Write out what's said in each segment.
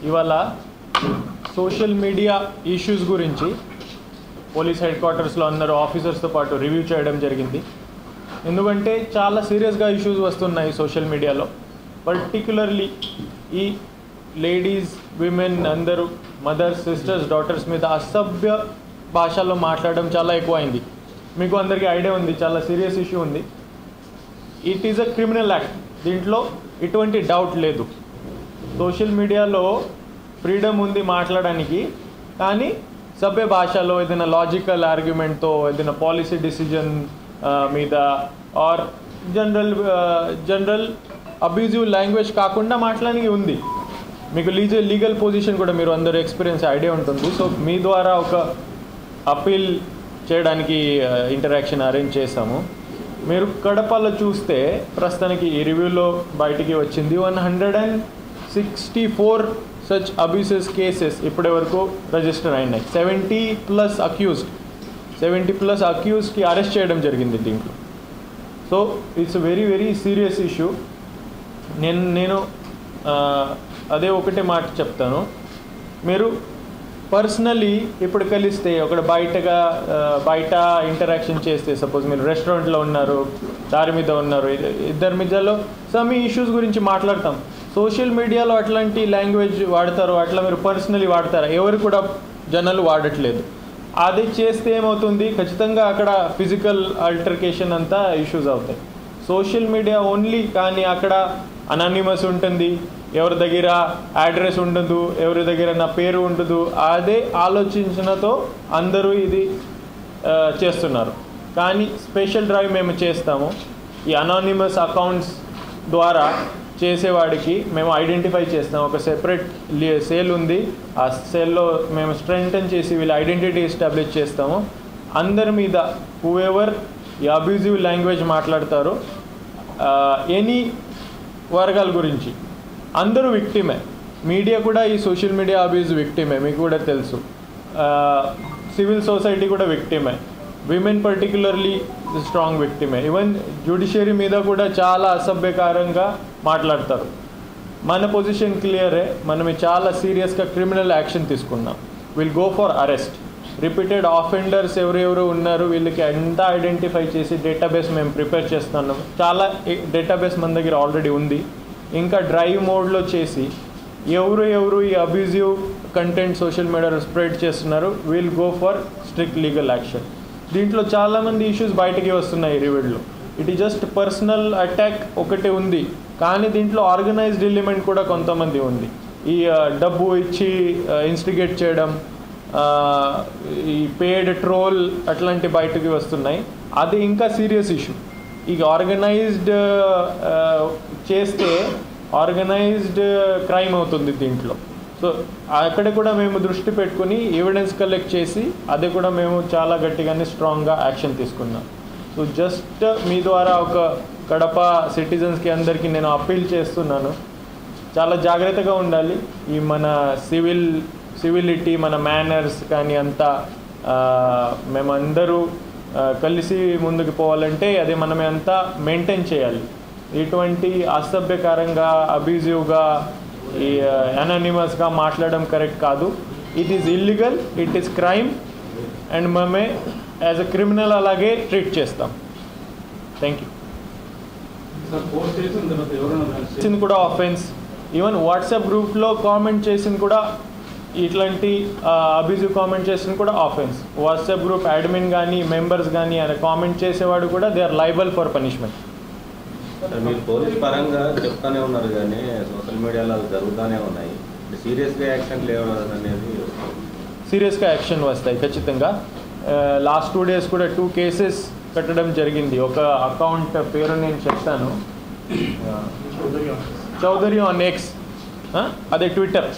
ఇవాళ social media issues గురించి police head క్వార్టర్స్లో అందరూ ఆఫీసర్స్తో పాటు రివ్యూ చేయడం జరిగింది. ఎందుకంటే చాలా సీరియస్గా ఇష్యూస్ వస్తున్నాయి సోషల్ మీడియాలో. పర్టిక్యులర్లీ ఈ లేడీస్, విమెన్ అందరూ, మదర్స్, సిస్టర్స్, డాటర్స్ మీద అసభ్య భాషలో మాట్లాడడం చాలా ఎక్కువైంది. మీకు అందరికీ ఐడియా ఉంది, చాలా సీరియస్ ఇష్యూ ఉంది. It is a criminal act, దీంట్లో ఎటువంటి డౌట్ లేదు. సోషల్ మీడియాలో ఫ్రీడమ్ ఉంది మాట్లాడడానికి, కానీ సభ్య భాషలో ఏదైనా లాజికల్ ఆర్గ్యుమెంట్తో ఏదైనా పాలసీ డిసిజన్ మీద ఆర్ జనరల్ అబ్యూజివ్ లాంగ్వేజ్ కాకుండా మాట్లాడడానికి ఉంది. మీకు లీగల్ పొజిషన్ కూడా మీరు అందరూ ఎక్స్పీరియన్స్ ఐడియా ఉంటుంది. సో మీ ద్వారా ఒక అప్పీల్ చేయడానికి ఇంటరాక్షన్ అరేంజ్ చేశాము. మీరు కడపలో చూస్తే ప్రస్తుతానికి ఈ రివ్యూలో బయటికి వచ్చింది 164 సచ్ అబ్యూసెస్ కేసెస్ ఇప్పటి వరకు రిజిస్టర్ అయినాయి. 70+ అక్యూజ్కి అరెస్ట్ చేయడం జరిగింది దీంట్లో. So it's very very serious issue. నేను అదే ఒకటే మాట చెప్తాను. మీరు పర్సనలీ ఇప్పుడు కలిస్తే బయట ఇంటరాక్షన్ చేస్తే, సపోజ్ మీరు రెస్టారెంట్లో ఉన్నారు, దారి మీద ఉన్నారు, ఇద్దరి మధ్యలో సమ్ ఇష్యూస్ గురించి మాట్లాడతాం. సోషల్ మీడియాలో అట్లాంటి లాంగ్వేజ్ వాడతారు, అట్లా మీరు పర్సనలీ వాడతారా? ఎవరు కూడా జనాలు వాడట్లేదు. అది చేస్తే ఏమవుతుంది, ఖచ్చితంగా అక్కడ ఫిజికల్ ఆల్టర్కేషన్ అంతా ఇష్యూస్ అవుతాయి. సోషల్ మీడియా ఓన్లీ, కానీ అక్కడ అనానిమస్ ఉంటుంది, ఎవరి దగ్గర అడ్రస్ ఉండదు, ఎవరి దగ్గర నా పేరు ఉండదు. అదే ఆలోచించినతో అందరూ ఇది చేస్తున్నారు. కానీ స్పెషల్ డ్రైవ్ మేము చేస్తాము. ఈ అనానిమస్ అకౌంట్స్ ద్వారా చేసేవాడికి మేము ఐడెంటిఫై చేస్తాం. ఒక సెపరేట్ సేల్ ఉంది, ఆ సేల్లో మేము స్ట్రెంగ్తన్ చేసి వీళ్ళ ఐడెంటిటీ ఎస్టాబ్లిష్ చేస్తాము. అందరి మీద హూఎవర్ ఈ అబ్యూజివ్ లాంగ్వేజ్ మాట్లాడతారో ఎనీ వర్గాల గురించి అందరూ విక్టిమే. మీడియా కూడా ఈ సోషల్ మీడియా అబ్యూజ్ విక్టిమే, మీకు కూడా తెలుసు. సివిల్ సొసైటీ కూడా విక్టిమే. విమెన్ పర్టిక్యులర్లీ స్ట్రాంగ్ విక్టిమే. ఈవెన్ జ్యుడిషియరీ మీద కూడా చాలా అసభ్యకరంగా మాట్లాడతారు. మన పొజిషన్ క్లియరే, మనం చాలా సీరియస్గా క్రిమినల్ యాక్షన్ తీసుకున్నాం. Will go for arrest. Repeated offenders ఎవరెవరు ఉన్నారు వీళ్ళకి అంతా ఐడెంటిఫై చేసి డేటాబేస్ మేము ప్రిపేర్ చేస్తున్నాం. చాలా డేటాబేస్ మన దగ్గర ఆల్రెడీ ఉంది. ఇంకా డ్రైవ్ మోడ్లో చేసి ఎవరు ఈ అబ్యూజివ్ కంటెంట్ సోషల్ మీడియాలో స్ప్రెడ్ చేస్తున్నారు, will go for strict legal action. దీంట్లో చాలామంది ఇష్యూస్ బయటికి వస్తున్నాయి రివ్యూలో. It is just personal attack ఒకటి ఉంది, కానీ దీంట్లో ఆర్గనైజ్డ్ ఎలిమెంట్ కూడా కొంతమంది ఉంది. ఈ డబ్బు ఇచ్చి ఇన్స్టిగేట్ చేయడం, ఈ పేడ్ ట్రోల్ అట్లాంటి బయటకి వస్తున్నాయి. అది ఇంకా సీరియస్ ఇష్యూ. ఈ ఆర్గనైజ్డ్ చేస్తే ఆర్గనైజ్డ్ క్రైమ్ అవుతుంది దీంట్లో. సో అక్కడ కూడా మేము దృష్టి పెట్టుకుని ఎవిడెన్స్ కలెక్ట్ చేసి అది కూడా మేము చాలా గట్టిగానే స్ట్రాంగ్గా యాక్షన్ తీసుకున్నాం. సో జస్ట్ మీ ద్వారా ఒక కడప సిటిజన్స్కి అందరికీ నేను అప్పీల్ చేస్తున్నాను, చాలా జాగ్రత్తగా ఉండాలి. ఈ మన సివిలిటీ, మన మేనర్స్ కానీ అంతా మేమందరూ కలిసి ముందుకు పోవాలంటే అది మనమే అంతా మెయింటైన్ చేయాలి. ఇటువంటి అసభ్యకరంగా, అబ్యూజివ్గా, ఈ అనానిమస్గా మాట్లాడడం కరెక్ట్ కాదు. It is illegal, it is crime, and మేమే యాజ్ అ క్రిమినల్ అలాగే ట్రీట్ చేస్తాం. Thank you. చేసింది కూడా ఆఫెన్స్. ఈవెన్ వాట్సాప్ గ్రూప్లో కామెంట్ చేసింది కూడా, ఇట్లాంటి అబ్యూజివ్ కామెంట్ చేసిన కూడా ఆఫెన్స్. వాట్సాప్ గ్రూప్ అడ్మిన్ కానీ మెంబర్స్ కానీ ఆయన కామెంట్ చేసేవాడు కూడా they are liable for punishment. మీరు పోలీస్ పరంగా చెప్తానే ఉన్నారు, కానీ సోషల్ మీడియాలో అవి జరుగుతూనే ఉన్నాయి. సీరియస్గా యాక్షన్ లేవనేది సీరియస్గా యాక్షన్ వస్తాయి ఖచ్చితంగా. లాస్ట్ 2 days కూడా 2 cases కట్టడం జరిగింది. ఒక అకౌంట్ పేరు నేను చెప్తాను, చౌదరి ఆన్ ఎక్స్, అదే ట్విట్టర్.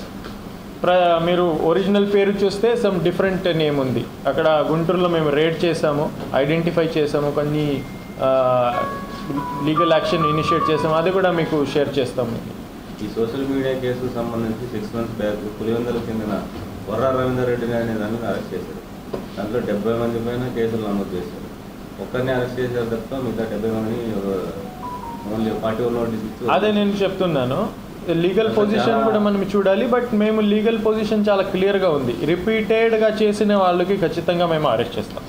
మీరు ఒరిజినల్ పేరు చూస్తే సమ్ డిఫరెంట్ నేమ్ ఉంది. అక్కడ గుంటూరులో మేము రేడ్ చేసాము, ఐడెంటిఫై చేసాము, కొన్ని లీగల్ యాక్షన్ ఇనిషియేట్ చేసాము. అది కూడా మీకు షేర్ చేస్తాము. ఈ సోషల్ మీడియా కేసుకు సంబంధించి 6 months బ్యాక్ పులివెందులకు చెందిన వర్రా రవీందర్ రెడ్డి అనే దాన్ని అరెస్ట్ చేశారు. దాంట్లో 70 మంది పైన కేసులు నమోదు చేశారు. ఒక్కరిని అరెస్ట్ చేశారు తప్ప మిగతా 70 మందిని ఓన్లీ 41 నోటీస్ ఇచ్చి. అదే నేను చెప్తున్నాను, లీగల్ పొజిషన్ కూడా మనం చూడాలి. బట్ మేము లీగల్ పొజిషన్ చాలా క్లియర్గా ఉంది. రిపీటెడ్గా చేసిన వాళ్ళకి ఖచ్చితంగా మేము అరెస్ట్ చేస్తాం.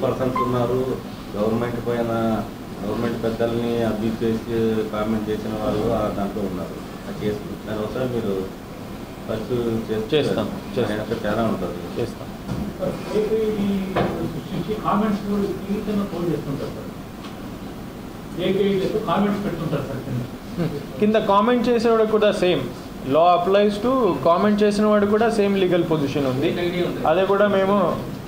పర్సన్స్ ఉన్నారు, గవర్నమెంట్ పైన గవర్నమెంట్ పెద్దల్ని అబ్యూజ్ చేసి కామెంట్ చేసిన వాళ్ళు దాంట్లో ఉన్నారు. ఆ కేసు దాని ఒకసారి మీరు ఫస్ట్ చేస్తాం చాలా ఉంటుంది. చేస్తాం. కామెంట్స్ చేస్తుంటారు సార్, కామెంట్స్ పెడుతుంటారు సార్ కింద కామెంట్ చేసేవాడు కూడా same law applies to comment చేసిన వాడు కూడా సేమ్ లీగల్ పొజిషన్ ఉంది. అదే కూడా మేము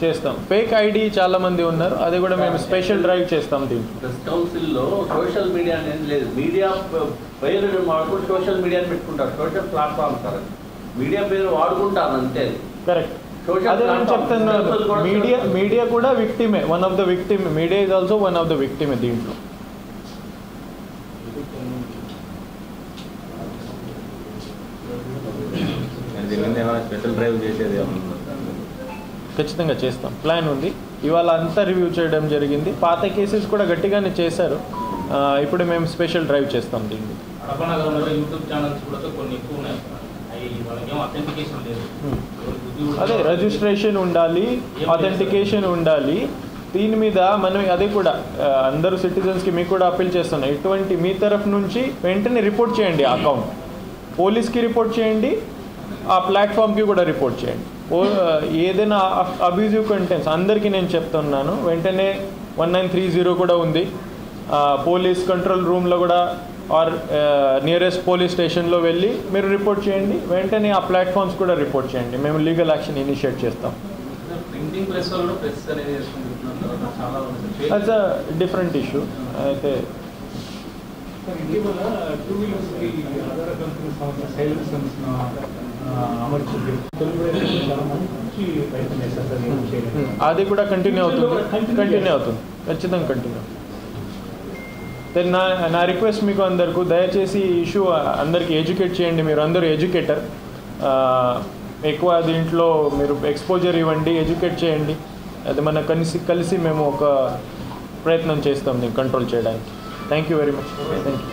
చేస్తాం. ఫేక్ ఐడి చాలా మంది ఉన్నారు, అది కూడా మేము స్పెషల్ డ్రైవ్ చేస్తాం. దీంట్లో ప్రెస్ కౌన్సిల్లో సోషల్ మీడియా అనేది లేదు. మీడియా పేరు వాడుకుంటూ సోషల్ మీడియాని పెట్టుకుంటారు. సోషల్ ప్లాట్ఫామ్ సార్, మీడియా పేరు వాడుకుంటారు అంతే. కరెక్ట్. అదే నేను చెప్తున్నాను, మీడియా కూడా విక్టిమే, one of the victim. Media is also one of the విక్టిమే దీంట్లో. స్పెషల్ డ్రైవ్ చేసేది ఖచ్చితంగా చేస్తాం. ప్లాన్ ఉంది. ఇవాళ అంతా రివ్యూ చేయడం జరిగింది. పాత కేసెస్ కూడా గట్టిగానే చేశారు. ఇప్పుడు మేము స్పెషల్ డ్రైవ్ చేస్తాం దీన్ని. అదే రిజిస్ట్రేషన్ ఉండాలి, అథెంటికేషన్ ఉండాలి. దీని మీద మనం అదే కూడా అందరూ సిటిజన్స్కి మీకు కూడా అప్పీల్ చేస్తున్నాం. ఇటువంటి మీ తరఫు నుంచి వెంటనే రిపోర్ట్ చేయండి. ఆ అకౌంట్ పోలీస్కి రిపోర్ట్ చేయండి, ఆ ప్లాట్ఫామ్కి కూడా రిపోర్ట్ చేయండి. ఏదైనా అబ్యూజివ్ కంటెంట్స్ అందరికీ నేను చెప్తున్నాను, వెంటనే 1930 కూడా ఉంది. పోలీస్ కంట్రోల్ రూమ్లో కూడా ఆర్ నియరెస్ట్ పోలీస్ స్టేషన్లో వెళ్ళి మీరు రిపోర్ట్ చేయండి. వెంటనే ఆ ప్లాట్ఫామ్స్ కూడా రిపోర్ట్ చేయండి. మేము లీగల్ యాక్షన్ ఇనిషియేట్ చేస్తాం. అట్స్ అ డిఫరెంట్ ఇష్యూ. అయితే అది కూడా కంటిన్యూ అవుతుంది. ఖచ్చితంగా కంటిన్యూ. నా రిక్వెస్ట్ మీకు అందరికీ, దయచేసి ఈ ఇష్యూ అందరికీ ఎడ్యుకేట్ చేయండి. మీరు అందరూ ఎడ్యుకేటర్, ఎక్కువ దీంట్లో మీరు ఎక్స్పోజర్ ఇవ్వండి, ఎడ్యుకేట్ చేయండి. అది మన కలిసి మేము ఒక ప్రయత్నం చేస్తాం దీన్ని కంట్రోల్ చేయడానికి. Thank you very much. Thank you.